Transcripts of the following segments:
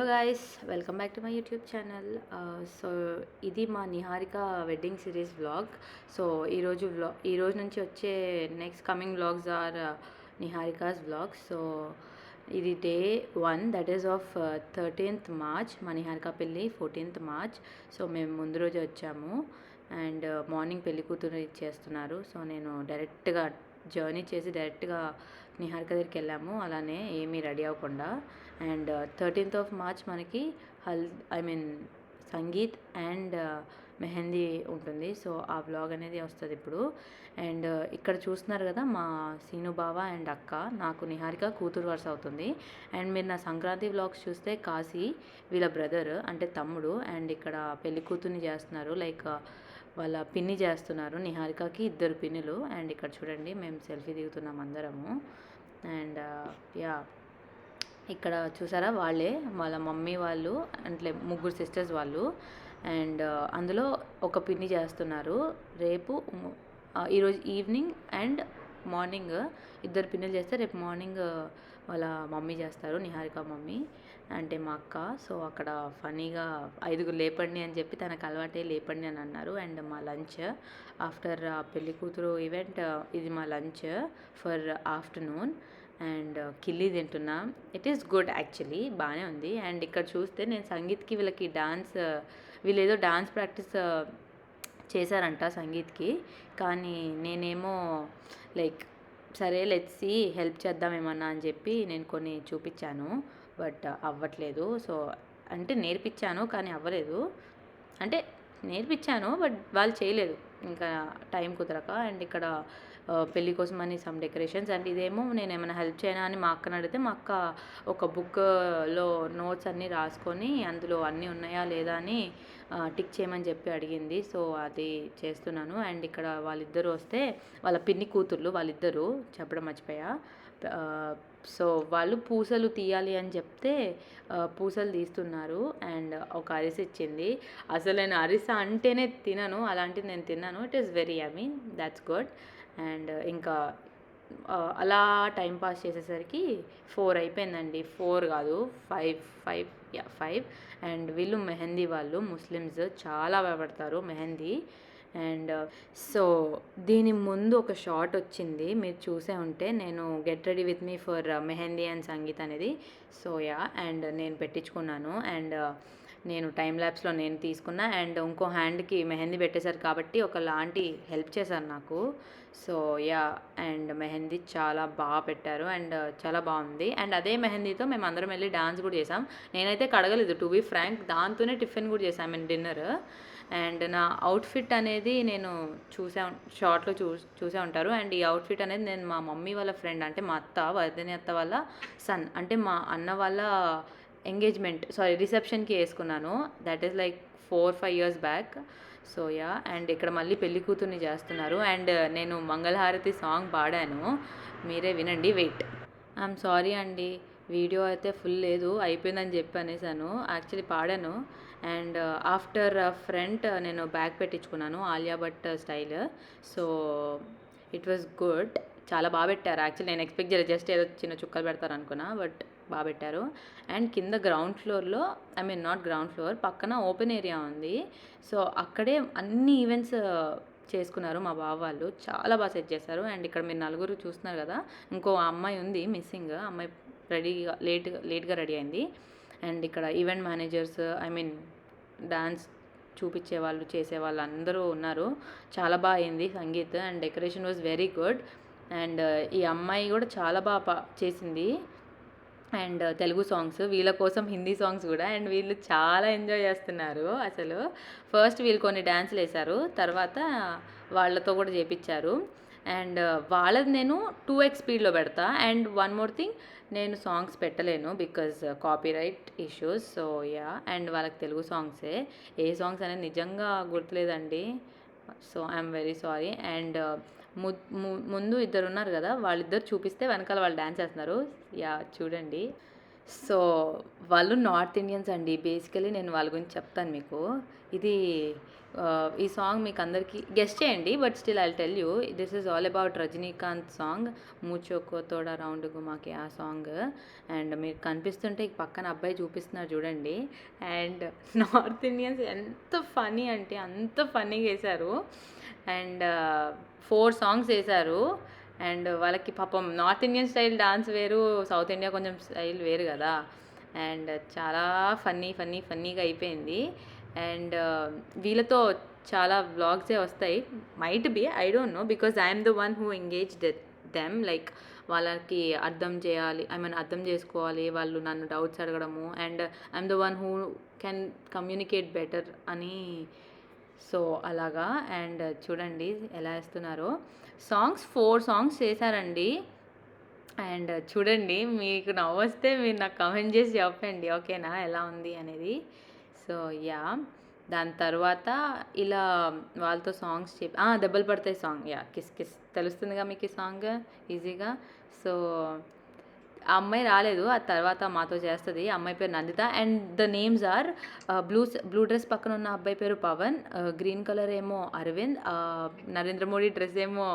Hello guys, welcome back to my YouTube channel. So ఇది మా Niharika wedding series vlog. So ఈ రోజు నుంచి వచ్చే next coming vlogs are Niharika's vlogs. So ఇది day 1, that is of 13th March. మా నిహారిక పెళ్ళి 14th March. సో మేము ముందు రోజు వచ్చాము అండ్ మార్నింగ్ పెళ్లి కూతురు చేస్తున్నారు. సో నేను డైరెక్ట్గా జర్నీ చేసి డైరెక్ట్గా నిహారిక దగ్గరికి వెళ్ళాము, అలానే ఏమీ రెడీ అవ్వకుండా. అండ్ 13th March మనకి సంగీత్ అండ్ మెహందీ ఉంటుంది. సో ఆ వ్లాగ్ అనేది వస్తుంది ఇప్పుడు. అండ్ ఇక్కడ చూస్తున్నారు కదా మా సీను బావ అండ్ అక్క, నాకు నిహారిక కూతురు వరుస అవుతుంది. అండ్ మీరు నా సంక్రాంతి వ్లాగ్స్ చూస్తే కాశీ వీళ్ళ బ్రదర్ అంటే తమ్ముడు. అండ్ ఇక్కడ పెళ్లి కూతుర్ని చేస్తున్నారు, లైక్ వాళ్ళ పిన్ని చేస్తున్నారు. నిహారికకి 2 పిన్నులు. అండ్ ఇక్కడ చూడండి మేము సెల్ఫీ దిగుతున్నాం అందరము. అండ్ యా, ఇక్కడ చూసారా వాళ్ళే వాళ్ళ మమ్మీ వాళ్ళు, అంటే 3 సిస్టర్స్ వాళ్ళు. అండ్ అందులో ఒక పిన్ని చేస్తున్నారు. రేపు ఈరోజు ఈవినింగ్ అండ్ మార్నింగ్ 2 పిన్నులు చేస్తే రేపు మార్నింగ్ వాళ్ళ మమ్మీ చేస్తారు, నిహారిక మమ్మీ అంటే మా అక్క. సో అక్కడ ఫనీగా 5 లేపండి అని చెప్పి తనకు అలవాటే లేపండి అని అన్నారు. అండ్ మా లంచ్ ఆఫ్టర్ పెళ్లి కూతురు ఈవెంట్, ఇది మా లంచ్ ఫర్ ఆఫ్టర్నూన్. అండ్ కిల్లీ తింటున్నా. ఇట్ ఈస్ గుడ్ యాక్చువల్లీ, బాగానే ఉంది. అండ్ ఇక్కడ చూస్తే నేను సంగీత్కి వీళ్ళకి వీళ్ళు ఏదో డాన్స్ ప్రాక్టీస్ చేశారంట సంగీత్కి, కానీ నేనేమో లైక్ సరే లెట్స్ సీ హెల్ప్ చేద్దాం ఏమన్నా అని చెప్పి నేను కొన్ని చూపించాను, బట్ అవ్వట్లేదు. సో అంటే నేర్పించాను కానీ అవ్వలేదు. అంటే నేర్పించాను బట్ వాళ్ళు చేయలేదు, ఇంకా టైం కుదరక. అండ్ ఇక్కడ పెళ్ళి కోసం అని సమ్ డెకరేషన్స్. అండ్ ఇదేమో నేను ఏమైనా హెల్ప్ చేయనా అని మా అక్కని అడిగితే, మా అక్క ఒక బుక్లో నోట్స్ అన్నీ రాసుకొని అందులో అన్నీ ఉన్నాయా లేదా అని టిక్ చేయమని చెప్పి అడిగింది. సో అది చేస్తున్నాను. అండ్ ఇక్కడ వాళ్ళిద్దరూ వస్తే వాళ్ళ పిన్ని కూతుర్లు వాళ్ళిద్దరూ, చెప్పడం మర్చిపోయా. సో వాళ్ళు పూసలు తీయాలి అని చెప్తే పూసలు తీస్తున్నారు. అండ్ ఒక అరిసె ఇచ్చింది. అసలు నేను అరిసె అంటేనే తినను, అలాంటిది నేను తిన్నాను. It is very yummy, that's good. And ఇంకా అలా టైం పాస్ చేసేసరికి 4 అయిపోయిందండి. 4 కాదు 5. అండ్ వీళ్ళు మెహందీ వాళ్ళు ముస్లిమ్స్, చాలా భయపడతారు మెహందీ. అండ్ సో దీని ముందు ఒక షాట్ వచ్చింది, మీరు చూసే ఉంటే, నేను get ready with me for mehndi and sangeet అనేది. సో యా, అండ్ నేను పెట్టించుకున్నాను. అండ్ నేను టైం ల్యాబ్స్లో నేను తీసుకున్నా. అండ్ ఇంకో హ్యాండ్కి మెహందీ పెట్టేశారు కాబట్టి ఒకలాంటి హెల్ప్ చేశారు నాకు. సో యా, అండ్ మెహందీ చాలా బాగా పెట్టారు అండ్ చాలా బాగుంది. అండ్ అదే మెహందీతో మేము అందరం వెళ్ళి డాన్స్ కూడా చేసాం. నేనైతే కడగలేదు టు బీ ఫ్రాంక్, దాంతోనే టిఫిన్ కూడా చేసాం అండ్ డిన్నర్. అండ్ నా అవుట్ఫిట్ అనేది నేను షార్ట్లో చూసే ఉంటారు. అండ్ ఈ అవుట్ఫిట్ అనేది నేను మా మమ్మీ వాళ్ళ ఫ్రెండ్, అంటే మా అత్త వదిన అత్త వాళ్ళ సన్, అంటే మా అన్న వాళ్ళ రిసెప్షన్కి వేసుకున్నాను. That is like 4-5 years back. So yeah, and ఇక్కడ మళ్ళీ పెళ్లి కూతుర్ని చేస్తున్నారు. అండ్ నేను మంగళహారతి సాంగ్ పాడాను, మీరే వినండి. వెయిట్, ఐఎమ్ సారీ అండి, వీడియో అయితే ఫుల్ లేదు, అయిపోయిందని చెప్పి అనేసాను. యాక్చువల్లీ పాడాను. అండ్ ఆఫ్టర్ ఫ్రంట్ నేను బ్యాగ్ పెట్టించుకున్నాను Alia Bhatt style. So it was good, చాలా బాగా పెట్టారు. యాక్చువల్లీ నేను ఎక్స్పెక్ట్ చేయలేదు, జస్ట్ ఏదో చిన్న చుక్కలు పెడతారు అనుకున్నా, బట్ బాగా పెట్టారు. అండ్ కింద గ్రౌండ్ ఫ్లోర్లో, నాట్ గ్రౌండ్ ఫ్లోర్, పక్కన ఓపెన్ ఏరియా ఉంది. సో అక్కడే అన్ని ఈవెంట్స్ చేసుకున్నారు మా బావ వాళ్ళు, చాలా బాగా సెట్ చేశారు. అండ్ ఇక్కడ మీరు నలుగురు చూస్తున్నారు కదా, ఇంకో అమ్మాయి ఉంది మిస్సింగ్, అమ్మాయి రెడీగా లేట్గా రెడీ అయింది. అండ్ ఇక్కడ ఈవెంట్ మేనేజర్స్, డాన్స్ చూపించే వాళ్ళు, చేసేవాళ్ళు అందరూ ఉన్నారు. చాలా బాగా అయింది sangeet. And decoration was very good. And ఈ అమ్మాయి కూడా చాలా బాగా చేసింది. అండ్ తెలుగు సాంగ్స్, వీళ్ళ కోసం హిందీ సాంగ్స్ కూడా. అండ్ వీళ్ళు చాలా ఎంజాయ్ చేస్తున్నారు అసలు. ఫస్ట్ వీళ్ళు కొన్ని డ్యాన్సులు వేశారు, తర్వాత వాళ్ళతో కూడా చేపించారు. అండ్ వాళ్ళది నేను 2x స్పీడ్లో పెడతా. అండ్ వన్ మోర్ థింగ్, నేను సాంగ్స్ పెట్టలేను because copyright issues. So yeah, and వాళ్ళకి తెలుగు సాంగ్సే, ఏ సాంగ్స్ అనేది నిజంగా గుర్తులేదండి. So I'm very sorry. And ముందు 2 ఉన్నారు కదా, వాళ్ళిద్దరు చూపిస్తే వెనకాల వాళ్ళు డ్యాన్స్ చేస్తున్నారు. యా చూడండి. సో వాళ్ళు నార్త్ ఇండియన్స్ అండి. బేసికలీ నేను వాళ్ళ గురించి చెప్తాను మీకు. ఇది ఈ సాంగ్ మీకు అందరికీ గెస్ చేయండి. But still I'll tell you this is all about Rajinikanth song 'మూచోకో తోడా రౌండ్ గుమాకే' ఆ సాంగ్. అండ్ మీకు కనిపిస్తుంటే ఈ పక్కన అబ్బాయి చూపిస్తున్నారు చూడండి. అండ్ నార్త్ ఇండియన్స్ ఎంత ఫనీ అంటే అంత ఫన్నీగా వేశారు. అండ్ 4 సాంగ్స్ వేశారు. అండ్ వాళ్ళకి పాపం నార్త్ ఇండియన్ స్టైల్ డాన్స్ వేరు, సౌత్ ఇండియా కొంచెం స్టైల్ వేరు కదా. అండ్ చాలా ఫన్నీగా అయిపోయింది. అండ్ వీళ్ళతో చాలా వ్లాగ్సే వస్తాయి. Might be, I don't know, because I'm the one who engaged them. Like వాళ్ళకి అర్థం చేయాలి, ఐ మీన్ అర్థం చేసుకోవాలి, వాళ్ళు నన్ను డౌట్స్ అడగడము. And I'm the one who can communicate better అని. సో అలాగా. అండ్ చూడండి ఎలా వేస్తున్నారో. 4 సాంగ్స్ చేశారండి. అండ్ చూడండి, మీకు నవ్వొస్తే మీరు నాకు కామెంట్ చేసి చెప్పండి, ఓకేనా, ఎలా ఉంది అనేది. సో యా, దాని తర్వాత ఇలా వాళ్ళతో సాంగ్స్ దెబ్బలు పడతాయి సాంగ్. యా, కిస్ కిస్ తెలుస్తుందిగా మీకు ఈ సాంగ్ ఈజీగా. సో ఆ అమ్మాయి రాలేదు, ఆ తర్వాత మాతో చేస్తుంది. ఆ అమ్మాయి పేరు Nanditha. And the names are blue dress పక్కన ఉన్న అబ్బాయి పేరు పవన్, గ్రీన్ కలర్ ఏమో అరవింద్, నరేంద్ర మోడీ డ్రెస్ ఏమో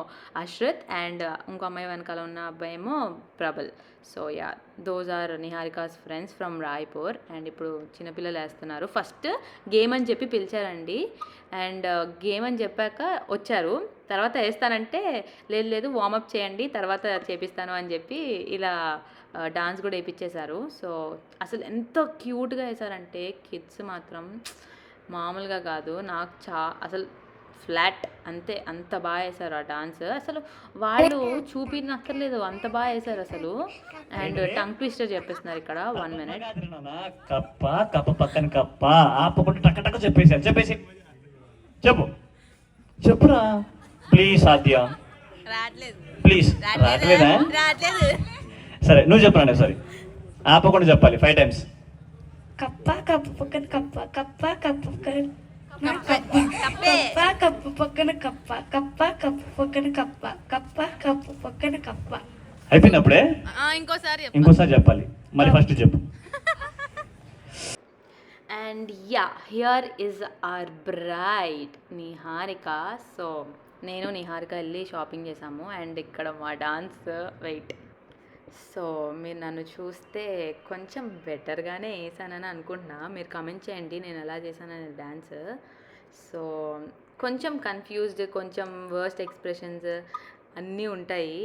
అశ్రత్, అండ్ ఇంకో అమ్మాయి వెనకాల ఉన్న అబ్బాయి ఏమో Prabal. So yeah, those are Niharika's friends from Raipur. And ఇప్పుడు చిన్నపిల్లలు వేస్తున్నారు. ఫస్ట్ గేమ్ అని చెప్పి పిలిచారండి. అండ్ గేమ్ అని చెప్పాక వచ్చారు. తర్వాత వేస్తానంటే లేదు వార్మప్ చేయండి తర్వాత చేపిస్తాను అని చెప్పి ఇలా డాన్స్ కూడా వేయించేశారు. సో అసలు ఎంత క్యూట్గా వేశారంటే కిడ్స్ మాత్రం మామూలుగా కాదు. నాకు అసలు ఫ్లాట్ అంతే, అంత బాగా వేశారు ఆ డాన్స్. అసలు వాళ్ళు చూపినక్కర్లేదు, అంత బాగా వేశారు అసలు. అండ్ టంగ్ ట్విస్టర్ చెప్పేస్తున్నారు ఇక్కడ 1 minute. కప్ప పక్కన కప్ప ఆపకుండా టక్క చెప్పేసి చెప్పురా ప్లీజ్. సాధ్య ప్లీజ్ రావట్లేదా? సరే నువ్వు చెప్పరా సరే, ఆపకుండా చెప్పాలి 5 times. కప్ప పక్కన కప్ప కప్ప పక్కన కప్ప పక్కన కప్ప పక్కన కప్ప పక్కన కప్ప. అయిపోయినప్పుడే ఇంకోసారి చెప్పాలి. మరి ఫస్ట్ చెప్పు. And yeah, here is our braid Niharika. So నేను నిహారిక వెళ్ళి షాపింగ్ చేసాము. అండ్ ఇక్కడ మా డాన్స్ వెయిట్. సో మీరు నన్ను చూస్తే కొంచెం బెటర్గానే వేసానని అనుకుంటున్నా. మీరు కమెంట్ చేయండి నేను ఎలా చేశానని డ్యాన్స్. సో కొంచెం కన్ఫ్యూజ్డ్, కొంచెం వర్స్ట్ ఎక్స్ప్రెషన్స్ అన్నీ ఉంటాయి.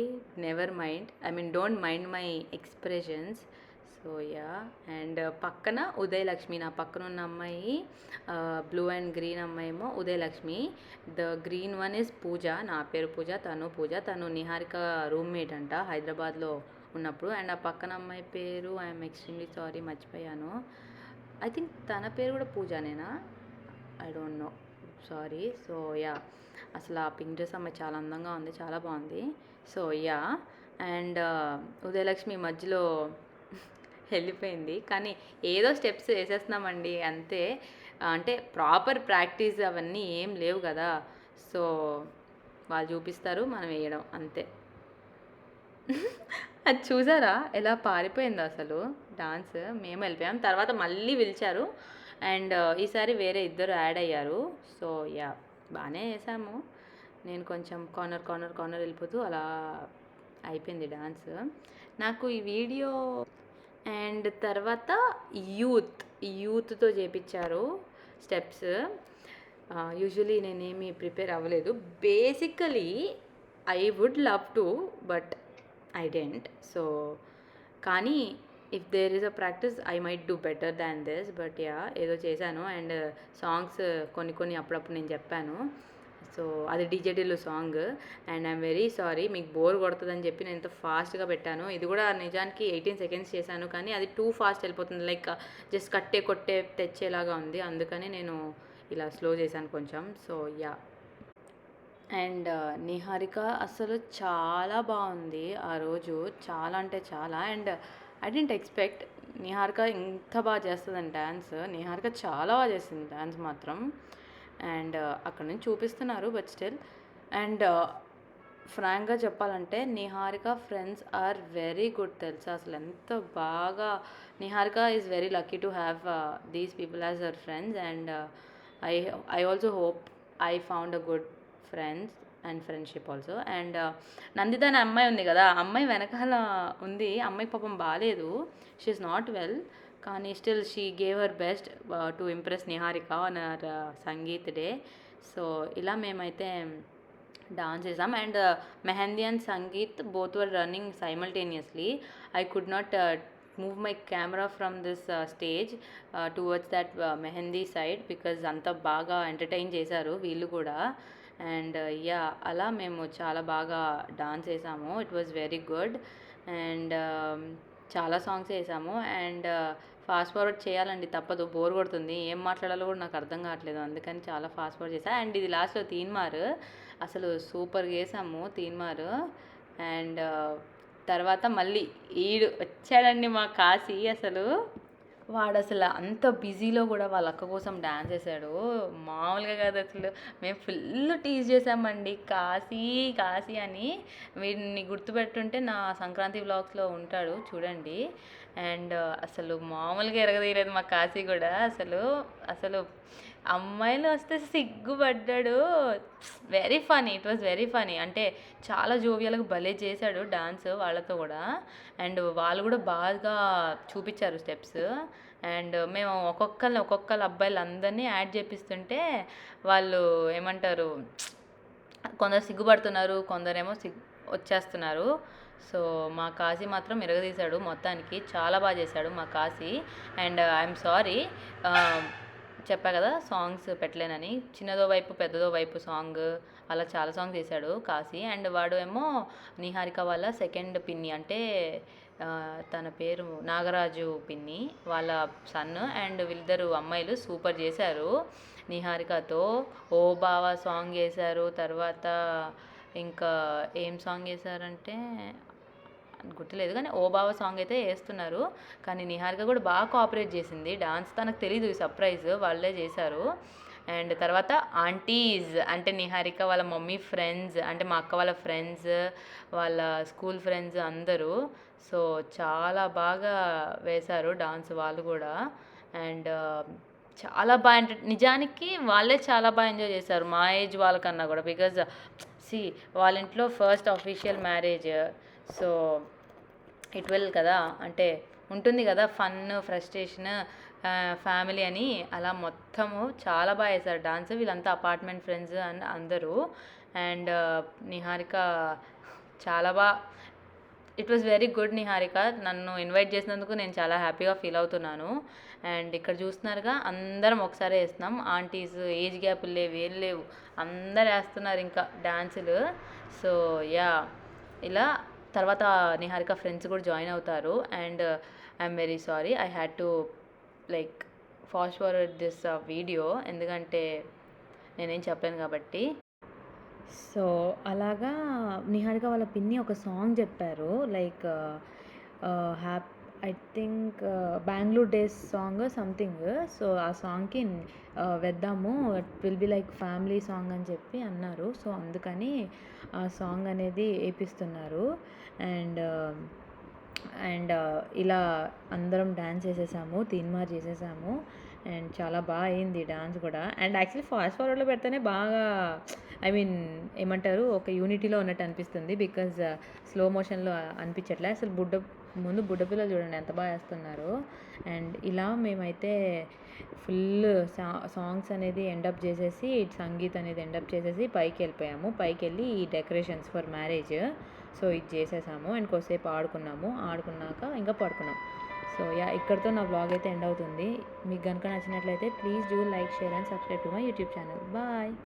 Never mind, I mean don't mind my expressions. So yeah. And పక్కన ఉదయలక్ష్మి, నా పక్కన ఉన్న అమ్మాయి బ్లూ అండ్ గ్రీన్ అమ్మాయి ఏమో Udayalakshmi. The green one is Pooja, నా పేరు పూజ, తను నిహారిక రూమ్మేట్ అంట హైదరాబాద్లో ఉన్నప్పుడు. అండ్ ఆ పక్కన అమ్మాయి పేరు ఐఎమ్ ఎక్స్ట్రీమ్లీ సారీ మర్చిపోయాను. ఐ థింక్ తన పేరు కూడా పూజానేనా, I don't know, sorry. So yeah, అసలు ఆ పింక్ డ్రెస్ అమ్మాయి చాలా అందంగా ఉంది, చాలా బాగుంది. So yeah. అండ్ ఉదయలక్ష్మి మధ్యలో వెళ్ళిపోయింది, కానీ ఏదో స్టెప్స్ వేసేస్తున్నామండి అంతే. అంటే ప్రాపర్ ప్రాక్టీస్ అవన్నీ ఏం లేవు కదా. సో వాళ్ళు చూపిస్తారు, మనం వేయడం అంతే. అది చూసారా ఎలా పారిపోయిందో అసలు డాన్స్. మేము వెళ్ళిపోయాం, తర్వాత మళ్ళీ పిలిచారు. అండ్ ఈసారి వేరే ఇద్దరు యాడ్ అయ్యారు. సో యా, బాగానే వేసాము. నేను కొంచెం కార్నర్ వెళ్ళిపోతూ అలా అయిపోయింది డాన్స్ నాకు ఈ వీడియో. అండ్ తర్వాత యూత్తో చేపించారు స్టెప్స్. యూజువలీ నేనేమి ప్రిపేర్ అవ్వలేదు. Basically I would love to, but I didn't. So కానీ if there is a practice I might do better than this. But yeah, ఏదో చేశాను. అండ్ సాంగ్స్ కొన్ని అప్పుడప్పుడు నేను చెప్పాను. సో అది డీజేడీలో song. And I'm very sorry, మీకు బోర్ కొడుతుందని చెప్పి నేను ఇంత ఫాస్ట్గా పెట్టాను. ఇది కూడా నిజానికి 18 seconds చేశాను, కానీ అది టూ ఫాస్ట్ వెళ్ళిపోతుంది. లైక్ జస్ట్ కొట్టే తెచ్చేలాగా ఉంది, అందుకని నేను ఇలా స్లో చేశాను కొంచెం. So yeah. అండ్ నిహారిక అసలు చాలా బాగుంది ఆ రోజు, చాలా అంటే చాలా. And I didn't expect Niharika ఇంత బాగా చేస్తుందని డ్యాన్స్. నిహారిక చాలా బాగా చేస్తుంది డ్యాన్స్ మాత్రం. అండ్ అక్కడ నుంచి చూపిస్తున్నారు, బట్ స్టిల్. అండ్ ఫ్రాంక్గా చెప్పాలంటే Niharika friends are very good తెలుసా, అసలు ఎంత బాగా. Niharika is very lucky to have these people as our friends. And I I also hope I found a good friends and friendship also. And Nanditha అనే అమ్మాయి ఉంది కదా, అమ్మాయి వెనకాల ఉంది. అమ్మాయి పాపం బాగాలేదు, షీఈస్ నాట్ వెల్, కానీ still she gave her best to impress Niharika on hour sangeet day. So ఇలా మేమైతే డాన్స్ చేసాం. And mehndi and sangeet both were running simultaneously. I could not move my camera from this stage towards that mehndi side because అంత బాగా entertain చేశారు వీళ్ళు కూడా. And yeah అలా మేము చాలా బాగా డాన్స్ చేసాము. It was very good. And చాలా సాంగ్స్ వేసాము. అండ్ ఫాస్ట్ ఫార్వర్డ్ చేయాలండి, తప్పదు, బోర్ కొడుతుంది, ఏం మాట్లాడాలో కూడా నాకు అర్థం కావట్లేదు, అందుకని చాలా ఫాస్ట్ ఫార్వర్డ్ చేసా. అండ్ ఇది లాస్ట్లో తీన్మార్, అసలు సూపర్గా వేసాము తీన్మార్. అండ్ తర్వాత మళ్ళీ వచ్చాడండి మా కాశీ. అసలు వాడు అసలు అంత బిజీలో కూడా వాళ్ళ అక్క కోసం డ్యాన్స్ చేశాడు, మామూలుగా కాదు అసలు. మేము ఫుల్ టీజ్ చేసామండి కాశీ కాశీ అని. వీడిని గుర్తుపెట్టుంటే నా సంక్రాంతి వ్లాగ్స్లో ఉంటాడు చూడండి. అండ్ అసలు మామూలుగా ఎరగదీయలేదు మా కాశీ కూడా. అసలు అసలు అమ్మాయిలు వస్తే సిగ్గుపడ్డాడు. Very funny, it was very funny. అంటే చాలా జోవియల్గా భలే చేశాడు డాన్స్ వాళ్ళతో కూడా. అండ్ వాళ్ళు కూడా బాగా చూపించారు స్టెప్స్. అండ్ మేము ఒక్కొక్కరు అబ్బాయిలు అందరినీ యాడ్ చేపిస్తుంటే వాళ్ళు ఏమంటారు, కొందరు సిగ్గుపడుతున్నారు, కొందరేమో వచ్చేస్తున్నారు. సో మా కాశీ మాత్రం ఇరగదీశాడు మొత్తానికి, చాలా బాగా చేశాడు మా కాశీ. అండ్ ఐఎమ్ సారీ, చెప్పా కదా సాంగ్స్ పెట్టలేనని. చిన్నదో వైపు పెద్దదో వైపు సాంగ్, అలా చాలా సాంగ్స్ చేశాడు కాశీ. అండ్ వాడు ఏమో నిహారిక వాళ్ళ సెకండ్ పిన్ని, అంటే తన పేరు నాగరాజు పిన్ని వాళ్ళ సన్. అండ్ వీళ్ళిద్దరు అమ్మాయిలు సూపర్ చేశారు నిహారికతో. ఓ బావా సాంగ్ చేశారు, తర్వాత ఇంకా ఏం సాంగ్ చేశారంటే గుర్తులేదు, కానీ ఓ బావ సాంగ్ అయితే వేస్తున్నారు. కానీ నిహారిక కూడా బాగా కోఆపరేట్ చేసింది డాన్స్, తనకు తెలీదు ఈ సర్ప్రైజ్, వాళ్ళే చేశారు. అండ్ తర్వాత ఆంటీస్, అంటే నిహారిక వాళ్ళ మమ్మీ ఫ్రెండ్స్, అంటే మా అక్క వాళ్ళ ఫ్రెండ్స్, వాళ్ళ స్కూల్ ఫ్రెండ్స్ అందరూ. సో చాలా బాగా వేశారు డాన్స్ వాళ్ళు కూడా. అండ్ చాలా బాగా నిజానికి వాళ్ళే చాలా బాగా ఎంజాయ్ చేశారు మా ఏజ్ వాళ్ళకన్నా కూడా. బికాజ్ వాళ్ళ ఇంట్లో first official marriage, so it will కదా, అంటే ఉంటుంది కదా ఫన్, ఫ్రస్ట్రేషన్, ఫ్యామిలీ అని, అలా మొత్తము చాలా బాగా వేశారు డాన్స్. వీళ్ళంతా అపార్ట్మెంట్ ఫ్రెండ్స్ అని అందరూ. అండ్ నిహారిక చాలా బాగా, it was very good. Niharika నన్ను ఇన్వైట్ చేసినందుకు నేను చాలా హ్యాపీగా ఫీల్ అవుతున్నాను. అండ్ ఇక్కడ చూస్తున్నారుగా అందరం ఒకసారి వేస్తున్నాం, ఆంటీస్, ఏజ్ గ్యాప్లు లేవు, ఏం లేవు, అందరు వేస్తున్నారు ఇంకా డాన్సులు. సో యా ఇలా తర్వాత నిహారిక ఫ్రెండ్స్ కూడా జాయిన్ అవుతారు. And I'm very sorry, I had to like fast forward this video, ఎందుకంటే నేనేం చెప్పలేను కాబట్టి. సో అలాగా నిహారిక వాళ్ళ పిన్ని ఒక సాంగ్ చెప్పారు, like I think Bengaluru days song something. So ఆ సాంగ్కి వేద్దాము, it will be like family song అని చెప్పి అన్నారు. సో అందుకని ఆ సాంగ్ అనేది వేపిస్తున్నారు. అండ్ ఇలా అందరం డ్యాన్స్ చేసేసాము, తీన్మార్ చేసేసాము. అండ్ చాలా బాగా అయింది డాన్స్ కూడా. అండ్ యాక్చువల్లీ ఫాస్ట్ ఫార్వర్డ్లో పెడితేనే బాగా, ఐ మీన్ ఏమంటారు, ఒక యూనిటీలో ఉన్నట్టు అనిపిస్తుంది. బికాజ్ స్లో మోషన్లో అనిపించట్లే. అసలు ముందు బుడ్డ పిల్లలు చూడండి ఎంత బాగా వేస్తున్నారు. అండ్ ఇలా మేమైతే ఫుల్ సాంగ్స్ అనేది ఎండప్ చేసేసి, సంగీత్ అనేది ఎండప్ చేసేసి పైకి వెళ్ళిపోయాము. పైకి వెళ్ళి ఈ డెకరేషన్స్ ఫర్ మ్యారేజ్, సో ఇది చేసేసాము. అండ్ కొద్దిసేపు ఆడుకున్నాక ఇంకా పడుకున్నాం. సో యా ఇక్కడితో నా బ్లాగ్ అయితే ఎండ్ అవుతుంది. మీకు కనుక నచ్చినట్లయితే please do like, share and subscribe to my YouTube channel. Bye.